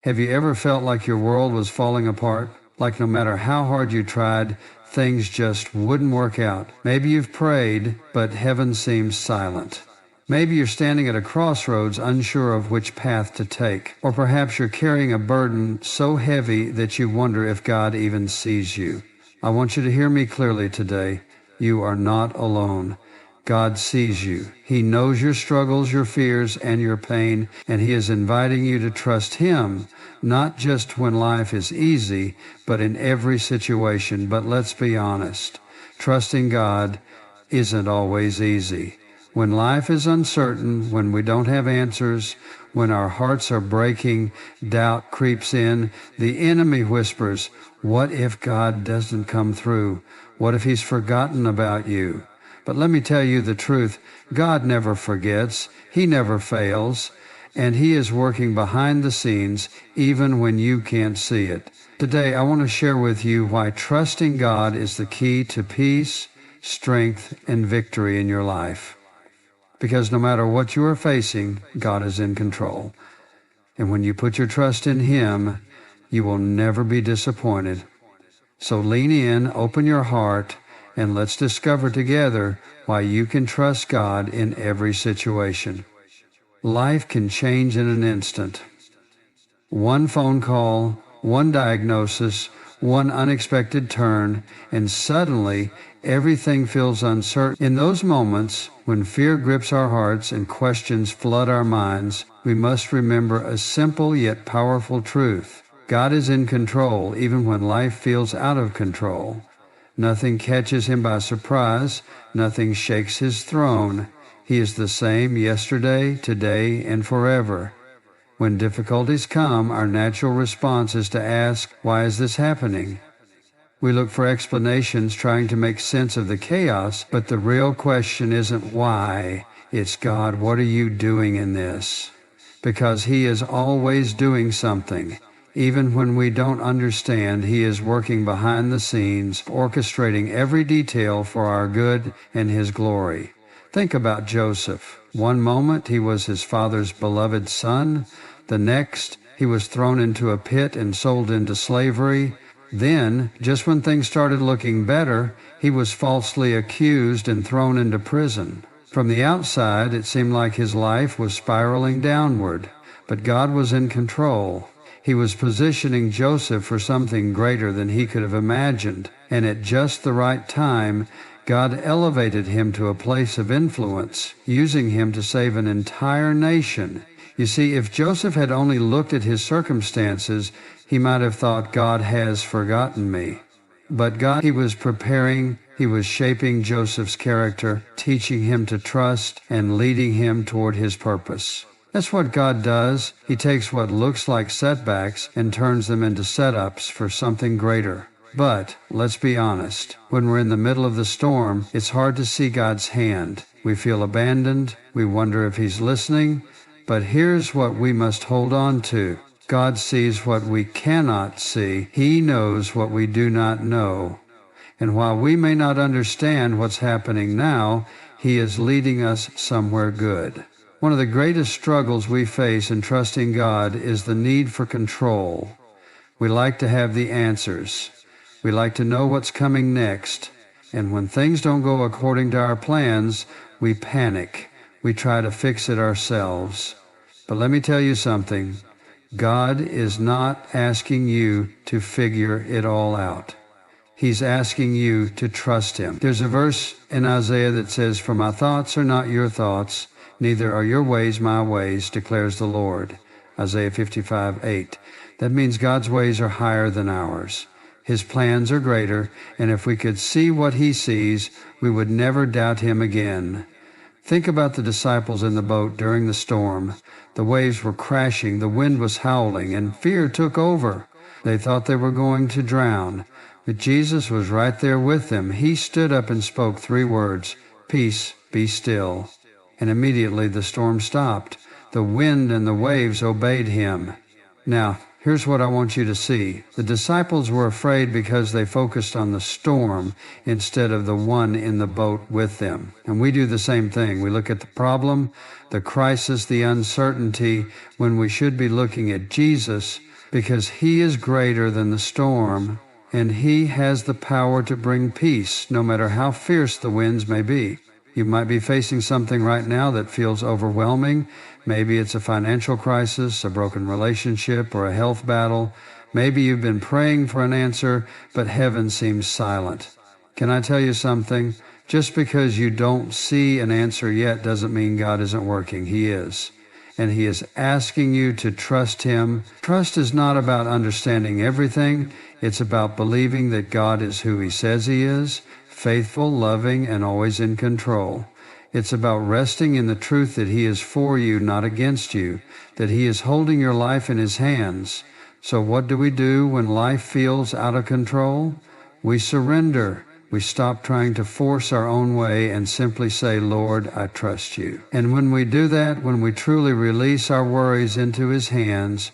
Have you ever felt like your world was falling apart? Like no matter how hard you tried, things just wouldn't work out. Maybe you've prayed, but heaven seems silent. Maybe you're standing at a crossroads unsure of which path to take. Or perhaps you're carrying a burden so heavy that you wonder if God even sees you. I want you to hear me clearly today. You are not alone. God sees you. He knows your struggles, your fears, and your pain, and He is inviting you to trust Him, not just when life is easy, but in every situation. But let's be honest, trusting God isn't always easy. When life is uncertain, when we don't have answers, when our hearts are breaking, doubt creeps in, the enemy whispers, "What if God doesn't come through? What if He's forgotten about you?" But let me tell you the truth, God never forgets, He never fails, and He is working behind the scenes even when you can't see it. Today I want to share with you why trusting God is the key to peace, strength, and victory in your life. Because no matter what you are facing, God is in control. And when you put your trust in Him, you will never be disappointed. So lean in, open your heart, and let's discover together why you can trust God in every situation. Life can change in an instant. One phone call, one diagnosis, one unexpected turn, and suddenly everything feels uncertain. In those moments, when fear grips our hearts and questions flood our minds, we must remember a simple yet powerful truth. God is in control even when life feels out of control. Nothing catches Him by surprise. Nothing shakes His throne. He is the same yesterday, today, and forever. When difficulties come, our natural response is to ask, "Why is this happening?" We look for explanations, trying to make sense of the chaos, but the real question isn't why. It's, "God, what are you doing in this?" Because He is always doing something. Even when we don't understand, He is working behind the scenes, orchestrating every detail for our good and His glory. Think about Joseph. One moment he was his father's beloved son. The next, he was thrown into a pit and sold into slavery. Then, just when things started looking better, he was falsely accused and thrown into prison. From the outside, it seemed like his life was spiraling downward, but God was in control. He was positioning Joseph for something greater than he could have imagined, and at just the right time, God elevated him to a place of influence, using him to save an entire nation. You see, if Joseph had only looked at his circumstances, he might have thought, "God has forgotten me." But God, He was preparing, He was shaping Joseph's character, teaching him to trust, and leading him toward His purpose. That's what God does. He takes what looks like setbacks and turns them into setups for something greater. But let's be honest, when we're in the middle of the storm, it's hard to see God's hand. We feel abandoned. We wonder if He's listening. But here's what we must hold on to. God sees what we cannot see. He knows what we do not know. And while we may not understand what's happening now, He is leading us somewhere good. One of the greatest struggles we face in trusting God is the need for control. We like to have the answers. We like to know what's coming next. And when things don't go according to our plans, we panic. We try to fix it ourselves. But let me tell you something. God is not asking you to figure it all out. He's asking you to trust Him. There's a verse in Isaiah that says, "For my thoughts are not your thoughts, neither are your ways my ways, declares the Lord." Isaiah 55:8. That means God's ways are higher than ours. His plans are greater, and if we could see what He sees, we would never doubt Him again. Think about the disciples in the boat during the storm. The waves were crashing, the wind was howling, and fear took over. They thought they were going to drown, but Jesus was right there with them. He stood up and spoke 3 words, "Peace, be still." And immediately the storm stopped. The wind and the waves obeyed Him. Now, here's what I want you to see. The disciples were afraid because they focused on the storm instead of the one in the boat with them. And we do the same thing. We look at the problem, the crisis, the uncertainty, when we should be looking at Jesus, because He is greater than the storm, and He has the power to bring peace no matter how fierce the winds may be. You might be facing something right now that feels overwhelming. Maybe it's a financial crisis, a broken relationship, or a health battle. Maybe you've been praying for an answer, but heaven seems silent. Can I tell you something? Just because you don't see an answer yet doesn't mean God isn't working. He is. And He is asking you to trust Him. Trust is not about understanding everything. It's about believing that God is who He says He is, faithful, loving, and always in control. It's about resting in the truth that He is for you, not against you, that He is holding your life in His hands. So what do we do when life feels out of control? We surrender. We stop trying to force our own way and simply say, Lord, I trust you. And when we do that, when we truly release our worries into His hands,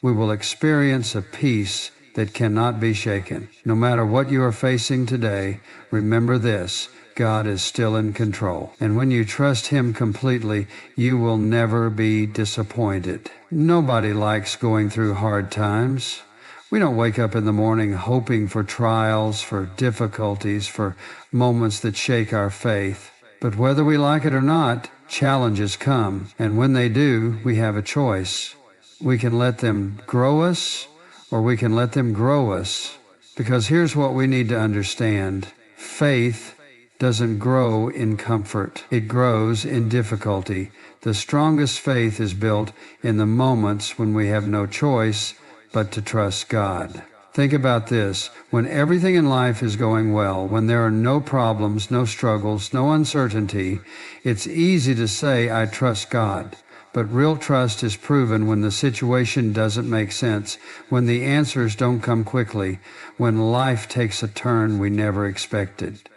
we will experience a peace that cannot be shaken. No matter what you are facing today, remember this: God is still in control. And when you trust Him completely, you will never be disappointed. Nobody likes going through hard times. We don't wake up in the morning hoping for trials, for difficulties, for moments that shake our faith. But whether we like it or not, challenges come. And when they do, we have a choice. We can let them grow us, or we can let them grow us. Because here's what we need to understand. Faith doesn't grow in comfort. It grows in difficulty. The strongest faith is built in the moments when we have no choice but to trust God. Think about this. When everything in life is going well, when there are no problems, no struggles, no uncertainty, it's easy to say, I trust God. But real trust is proven when the situation doesn't make sense, when the answers don't come quickly, when life takes a turn we never expected.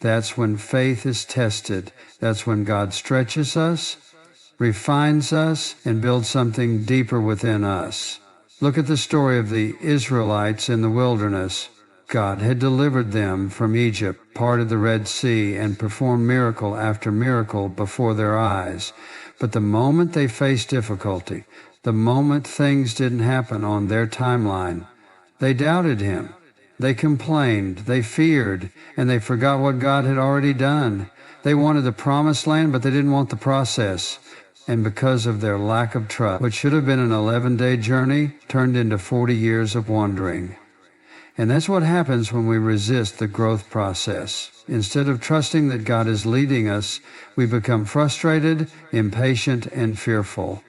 That's when faith is tested. That's when God stretches us, refines us, and builds something deeper within us. Look at the story of the Israelites in the wilderness. God had delivered them from Egypt, parted the Red Sea, and performed miracle after miracle before their eyes. But the moment they faced difficulty, the moment things didn't happen on their timeline, they doubted Him. They complained, they feared, and they forgot what God had already done. They wanted the promised land, but they didn't want the process. And because of their lack of trust, what should have been an 11-day journey turned into 40 years of wandering. And that's what happens when we resist the growth process. Instead of trusting that God is leading us, we become frustrated, impatient, and fearful.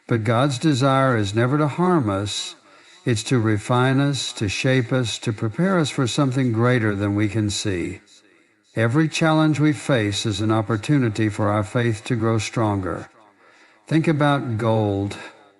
But God's desire is never to harm us. It's to refine us, to shape us, to prepare us for something greater than we can see. Every challenge we face is an opportunity for our faith to grow stronger. Think about gold.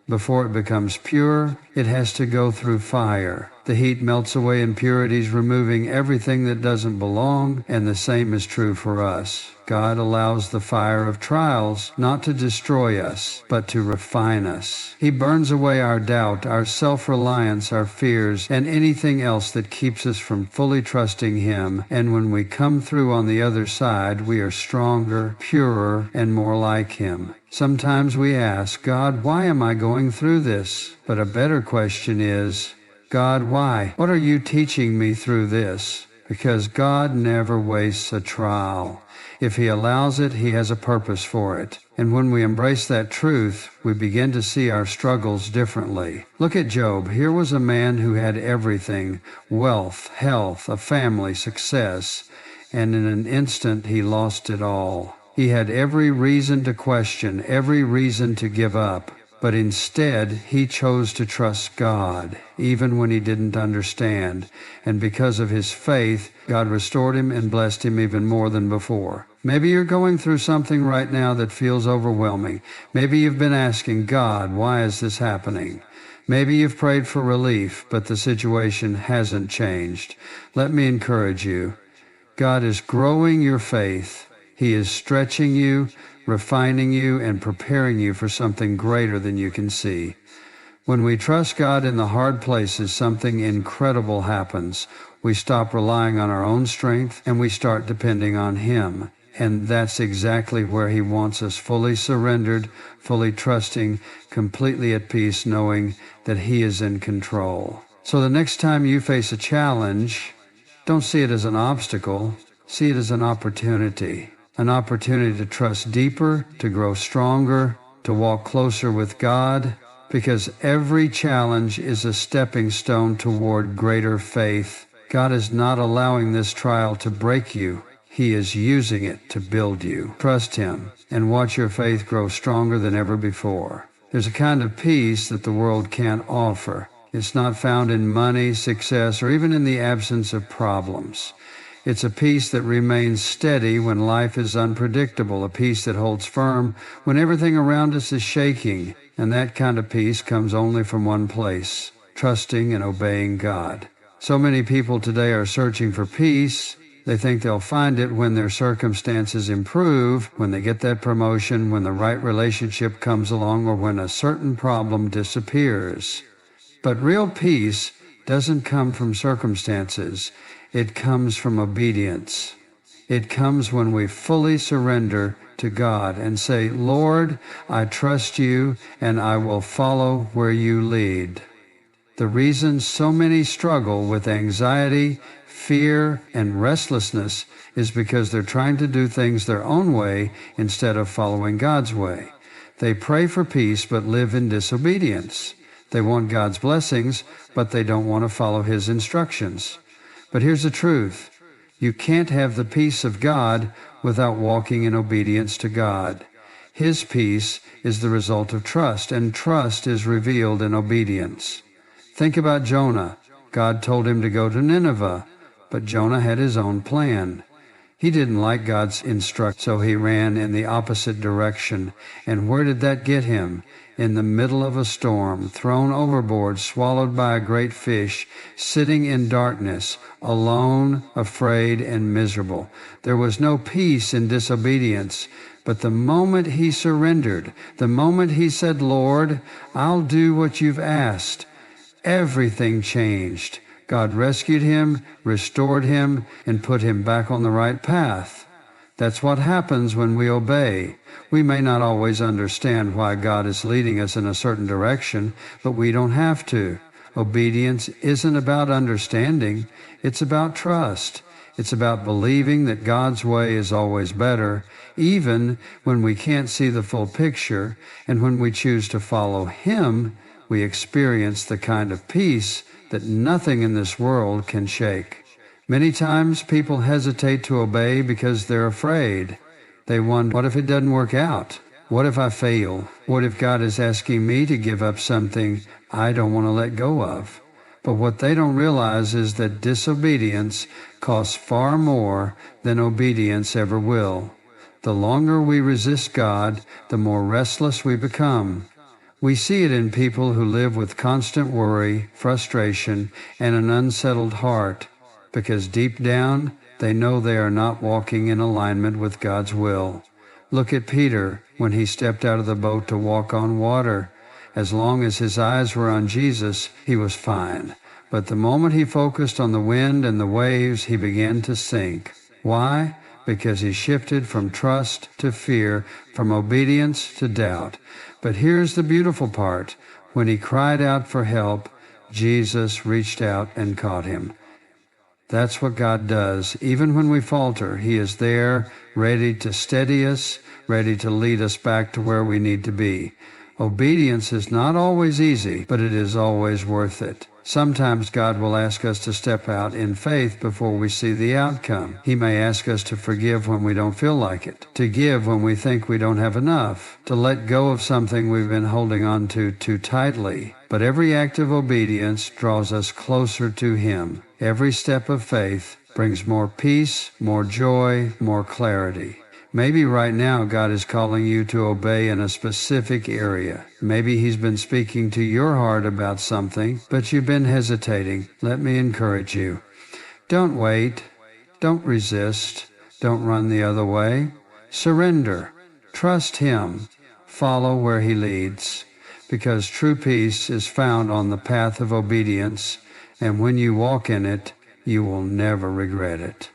Before it becomes pure, it has to go through fire. The heat melts away impurities, removing everything that doesn't belong, and the same is true for us. God allows the fire of trials not to destroy us, but to refine us. He burns away our doubt, our self-reliance, our fears, and anything else that keeps us from fully trusting Him. And when we come through on the other side, we are stronger, purer, and more like Him. Sometimes we ask, God, why am I going through this? But a better question is, God, why? What are you teaching me through this? Because God never wastes a trial. If He allows it, He has a purpose for it. And when we embrace that truth, we begin to see our struggles differently. Look at Job. Here was a man who had everything: wealth, health, a family, success. And in an instant, he lost it all. He had every reason to question, every reason to give up. But instead, he chose to trust God, even when he didn't understand. And because of his faith, God restored him and blessed him even more than before. Maybe you're going through something right now that feels overwhelming. Maybe you've been asking, God, why is this happening? Maybe you've prayed for relief, but the situation hasn't changed. Let me encourage you. God is growing your faith. He is stretching you, refining you, and preparing you for something greater than you can see. When we trust God in the hard places, something incredible happens. We stop relying on our own strength, and we start depending on Him. And that's exactly where He wants us, fully surrendered, fully trusting, completely at peace, knowing that He is in control. So the next time you face a challenge, don't see it as an obstacle, see it as an opportunity to trust deeper, to grow stronger, to walk closer with God, because every challenge is a stepping stone toward greater faith. God is not allowing this trial to break you. He is using it to build you. Trust Him and watch your faith grow stronger than ever before. There's a kind of peace that the world can't offer. It's not found in money, success, or even in the absence of problems. It's a peace that remains steady when life is unpredictable, a peace that holds firm when everything around us is shaking. And that kind of peace comes only from one place, trusting and obeying God. So many people today are searching for peace. They think they'll find it when their circumstances improve, when they get that promotion, when the right relationship comes along, or when a certain problem disappears. But real peace doesn't come from circumstances. It comes from obedience. It comes when we fully surrender to God and say, Lord, I trust you and I will follow where you lead. The reason so many struggle with anxiety, fear, and restlessness is because they're trying to do things their own way instead of following God's way. They pray for peace but live in disobedience. They want God's blessings, but they don't want to follow His instructions. But here's the truth. You can't have the peace of God without walking in obedience to God. His peace is the result of trust, and trust is revealed in obedience. Think about Jonah. God told him to go to Nineveh, but Jonah had his own plan. He didn't like God's instruction, so he ran in the opposite direction. And where did that get him? In the middle of a storm, thrown overboard, swallowed by a great fish, sitting in darkness, alone, afraid, and miserable. There was no peace in disobedience, but the moment he surrendered, the moment he said, Lord, I'll do what you've asked, everything changed. God rescued him, restored him, and put him back on the right path. That's what happens when we obey. We may not always understand why God is leading us in a certain direction, but we don't have to. Obedience isn't about understanding. It's about trust. It's about believing that God's way is always better, even when we can't see the full picture. And when we choose to follow Him, we experience the kind of peace that nothing in this world can shake. Many times people hesitate to obey because they're afraid. They wonder, what if it doesn't work out? What if I fail? What if God is asking me to give up something I don't want to let go of? But what they don't realize is that disobedience costs far more than obedience ever will. The longer we resist God, the more restless we become. We see it in people who live with constant worry, frustration, and an unsettled heart, because deep down, they know they are not walking in alignment with God's will. Look at Peter when he stepped out of the boat to walk on water. As long as his eyes were on Jesus, he was fine. But the moment he focused on the wind and the waves, he began to sink. Why? Because he shifted from trust to fear, from obedience to doubt. But here's the beautiful part. When he cried out for help, Jesus reached out and caught him. That's what God does. Even when we falter, He is there, ready to steady us, ready to lead us back to where we need to be. Obedience is not always easy, but it is always worth it. Sometimes God will ask us to step out in faith before we see the outcome. He may ask us to forgive when we don't feel like it, to give when we think we don't have enough, to let go of something we've been holding on to too tightly. But every act of obedience draws us closer to Him. Every step of faith brings more peace, more joy, more clarity. Maybe right now God is calling you to obey in a specific area. Maybe He's been speaking to your heart about something, but you've been hesitating. Let me encourage you. Don't wait. Don't resist. Don't run the other way. Surrender. Trust Him. Follow where He leads. Because true peace is found on the path of obedience, and when you walk in it, you will never regret it.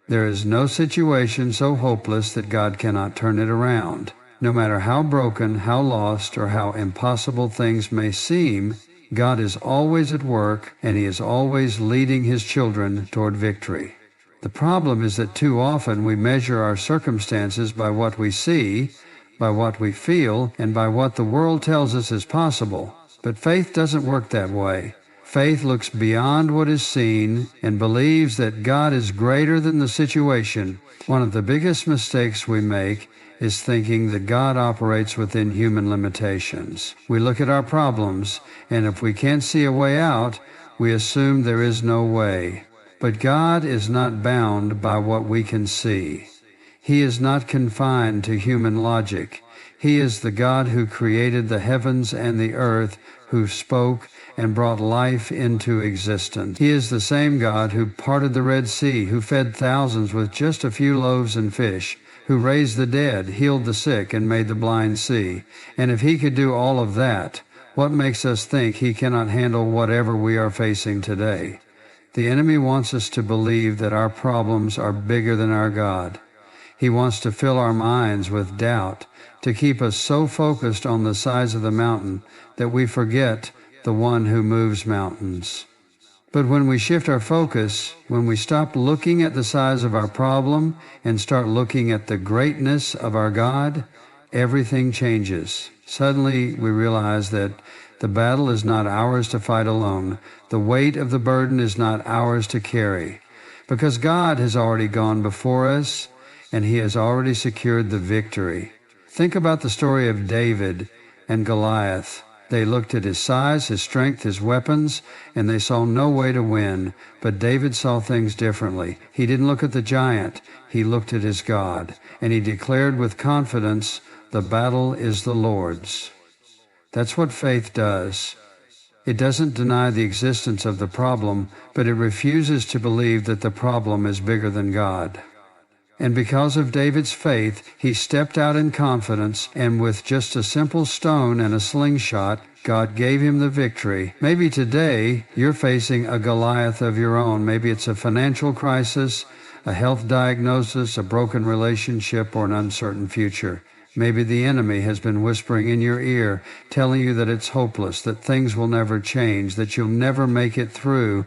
There is no situation so hopeless that God cannot turn it around. No matter how broken, how lost, or how impossible things may seem, God is always at work, and He is always leading His children toward victory. The problem is that too often we measure our circumstances by what we see, by what we feel, and by what the world tells us is possible. But faith doesn't work that way. Faith looks beyond what is seen and believes that God is greater than the situation. One of the biggest mistakes we make is thinking that God operates within human limitations. We look at our problems, and if we can't see a way out, we assume there is no way. But God is not bound by what we can see. He is not confined to human logic. He is the God who created the heavens and the earth, who spoke and brought life into existence. He is the same God who parted the Red Sea, who fed thousands with just a few loaves and fish, who raised the dead, healed the sick, and made the blind see. And if He could do all of that, what makes us think He cannot handle whatever we are facing today? The enemy wants us to believe that our problems are bigger than our God. He wants to fill our minds with doubt, to keep us so focused on the size of the mountain that we forget the one who moves mountains. But when we shift our focus, when we stop looking at the size of our problem and start looking at the greatness of our God, everything changes. Suddenly we realize that the battle is not ours to fight alone. The weight of the burden is not ours to carry, because God has already gone before us and He has already secured the victory. Think about the story of David and Goliath. They looked at his size, his strength, his weapons, and they saw no way to win. But David saw things differently. He didn't look at the giant. He looked at his God, and he declared with confidence, "The battle is the Lord's." That's what faith does. It doesn't deny the existence of the problem, but it refuses to believe that the problem is bigger than God. And because of David's faith, he stepped out in confidence, and with just a simple stone and a slingshot, God gave him the victory. Maybe today you're facing a Goliath of your own. Maybe it's a financial crisis, a health diagnosis, a broken relationship, or an uncertain future. Maybe the enemy has been whispering in your ear, telling you that it's hopeless, that things will never change, that you'll never make it through.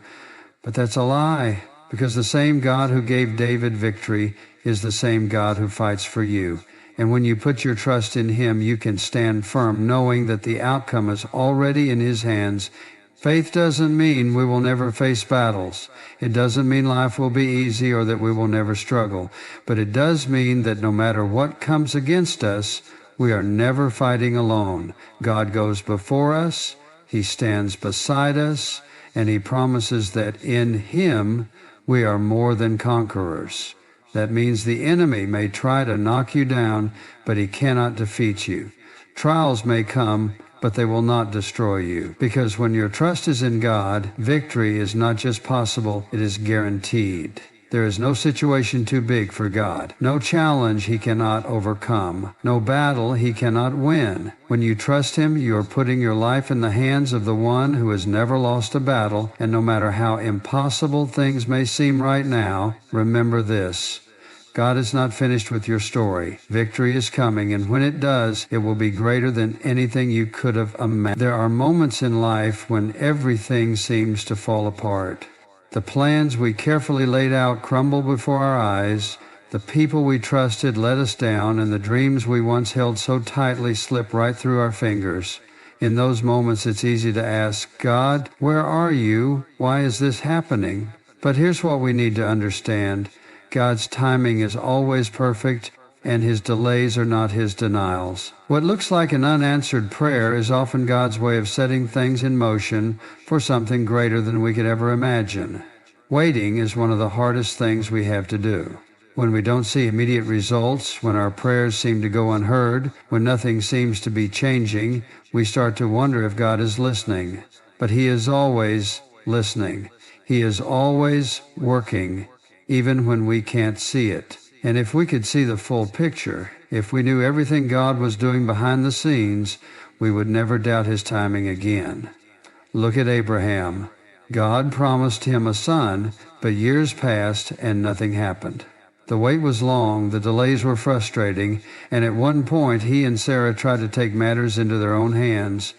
But that's a lie, because the same God who gave David victory is the same God who fights for you. And when you put your trust in Him, you can stand firm, knowing that the outcome is already in His hands. Faith doesn't mean we will never face battles. It doesn't mean life will be easy or that we will never struggle. But it does mean that no matter what comes against us, we are never fighting alone. God goes before us, He stands beside us, and He promises that in Him we are more than conquerors. That means the enemy may try to knock you down, but he cannot defeat you. Trials may come, but they will not destroy you. Because when your trust is in God, victory is not just possible, it is guaranteed. There is no situation too big for God, no challenge He cannot overcome, no battle He cannot win. When you trust Him, you are putting your life in the hands of the one who has never lost a battle, and no matter how impossible things may seem right now, remember this: God is not finished with your story. Victory is coming, and when it does, it will be greater than anything you could have imagined. There are moments in life when everything seems to fall apart. The plans we carefully laid out crumble before our eyes, the people we trusted let us down, and the dreams we once held so tightly slip right through our fingers. In those moments, it's easy to ask, God, where are you? Why is this happening? But here's what we need to understand. God's timing is always perfect, and His delays are not His denials. What looks like an unanswered prayer is often God's way of setting things in motion for something greater than we could ever imagine. Waiting is one of the hardest things we have to do. When we don't see immediate results, when our prayers seem to go unheard, when nothing seems to be changing, we start to wonder if God is listening. But He is always listening. He is always working, even when we can't see it. And if we could see the full picture, if we knew everything God was doing behind the scenes, we would never doubt His timing again. Look at Abraham. God promised him a son, but years passed and nothing happened. The wait was long, the delays were frustrating, and at one point he and Sarah tried to take matters into their own hands.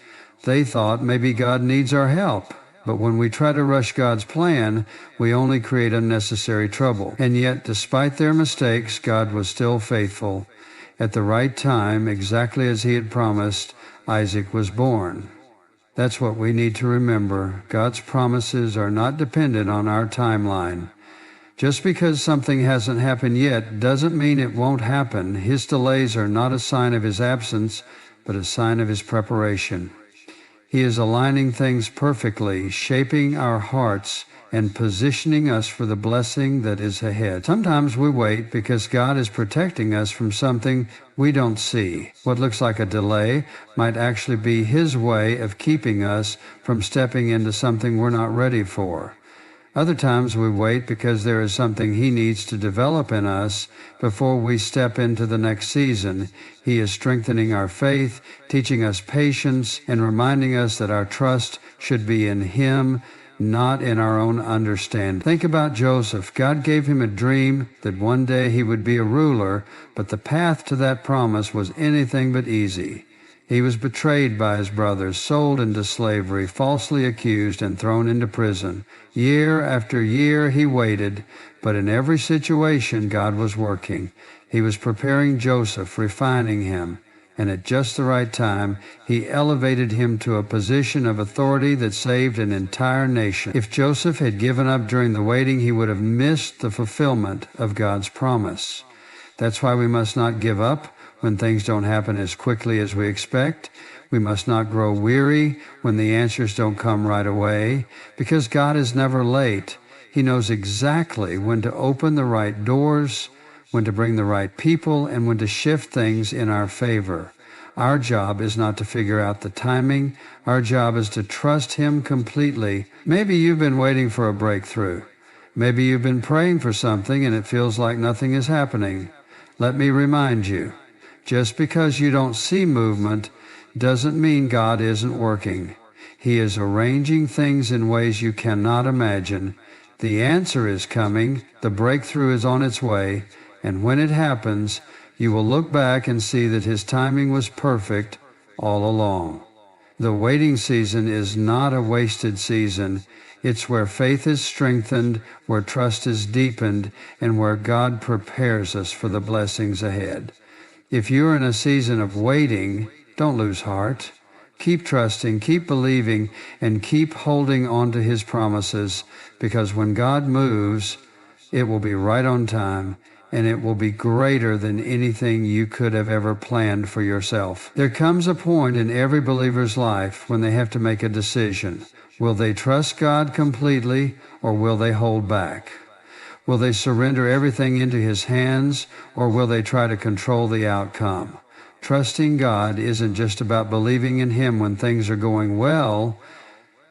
They thought maybe God needs our help. But when we try to rush God's plan, we only create unnecessary trouble. And yet, despite their mistakes, God was still faithful. At the right time, exactly as he had promised, Isaac was born. That's what we need to remember. God's promises are not dependent on our timeline. Just because something hasn't happened yet doesn't mean it won't happen. His delays are not a sign of his absence, but a sign of his preparation. He is aligning things perfectly, shaping our hearts and positioning us for the blessing that is ahead. Sometimes we wait because God is protecting us from something we don't see. What looks like a delay might actually be His way of keeping us from stepping into something we're not ready for. Other times we wait because there is something He needs to develop in us before we step into the next season. He is strengthening our faith, teaching us patience, and reminding us that our trust should be in Him, not in our own understanding. Think about Joseph. God gave him a dream that one day he would be a ruler, but the path to that promise was anything but easy. He was betrayed by his brothers, sold into slavery, falsely accused, and thrown into prison. Year after year he waited, but in every situation God was working. He was preparing Joseph, refining him, and at just the right time, He elevated him to a position of authority that saved an entire nation. If Joseph had given up during the waiting, he would have missed the fulfillment of God's promise. That's why we must not give up when things don't happen as quickly as we expect. We must not grow weary when the answers don't come right away, because God is never late. He knows exactly when to open the right doors, when to bring the right people, and when to shift things in our favor. Our job is not to figure out the timing. Our job is to trust Him completely. Maybe you've been waiting for a breakthrough. Maybe you've been praying for something and it feels like nothing is happening. Let me remind you, just because you don't see movement doesn't mean God isn't working. He is arranging things in ways you cannot imagine. The answer is coming. The breakthrough is on its way. And when it happens, you will look back and see that His timing was perfect all along. The waiting season is not a wasted season. It's where faith is strengthened, where trust is deepened, and where God prepares us for the blessings ahead. If you're in a season of waiting, don't lose heart. Keep trusting, keep believing, and keep holding on to His promises, because when God moves, it will be right on time, and it will be greater than anything you could have ever planned for yourself. There comes a point in every believer's life when they have to make a decision. Will they trust God completely, or will they hold back? Will they surrender everything into His hands, or will they try to control the outcome? Trusting God isn't just about believing in Him when things are going well.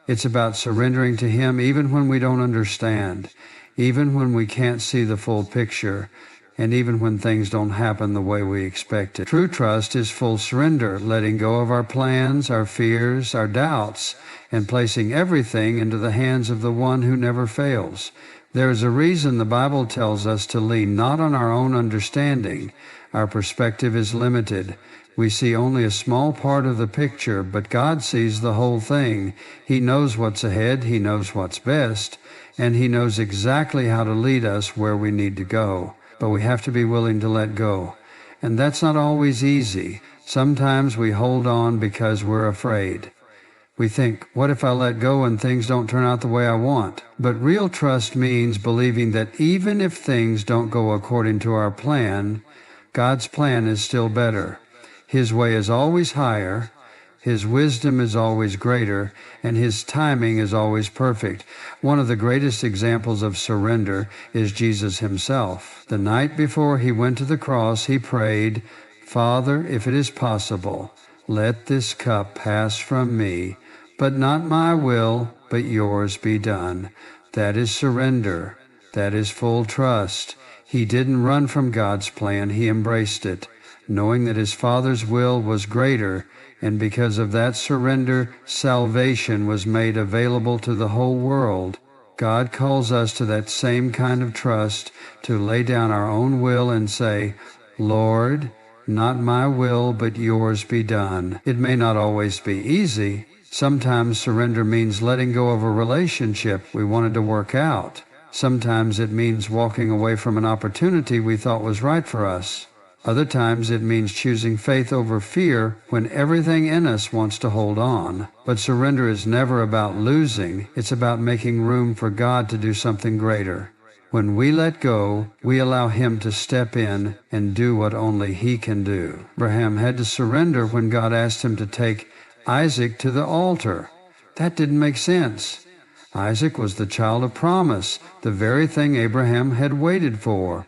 It's about surrendering to Him even when we don't understand, even when we can't see the full picture, and even when things don't happen the way we expected. True trust is full surrender, letting go of our plans, our fears, our doubts, and placing everything into the hands of the one who never fails. There is a reason the Bible tells us to lean not on our own understanding. Our perspective is limited. We see only a small part of the picture, but God sees the whole thing. He knows what's ahead, He knows what's best, and He knows exactly how to lead us where we need to go. But we have to be willing to let go. And that's not always easy. Sometimes we hold on because we're afraid. We think, what if I let go and things don't turn out the way I want? But real trust means believing that even if things don't go according to our plan, God's plan is still better. His way is always higher, His wisdom is always greater, and His timing is always perfect. One of the greatest examples of surrender is Jesus Himself. The night before He went to the cross, He prayed, "Father, if it is possible, let this cup pass from me, but not my will, but yours be done." That is surrender. That is full trust. He didn't run from God's plan. He embraced it. Knowing that His Father's will was greater, And because of that surrender, salvation was made available to the whole world. God calls us to that same kind of trust, to lay down our own will and say, Lord, not my will, but yours be done. It may not always be easy. Sometimes surrender means letting go of a relationship we wanted to work out. Sometimes it means walking away from an opportunity we thought was right for us. Other times it means choosing faith over fear when everything in us wants to hold on. But surrender is never about losing. It's about making room for God to do something greater. When we let go, we allow Him to step in and do what only He can do. Abraham had to surrender when God asked him to take Isaac to the altar. That didn't make sense. Isaac was the child of promise, the very thing Abraham had waited for.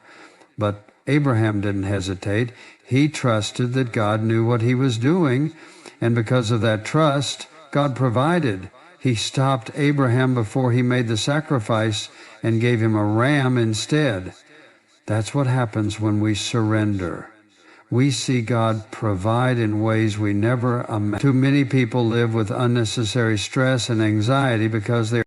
But Abraham didn't hesitate. He trusted that God knew what He was doing, and because of that trust, God provided. He stopped Abraham before he made the sacrifice and gave him a ram instead. That's what happens when we surrender. We see God provide in ways we never imagined. Too many people live with unnecessary stress and anxiety because they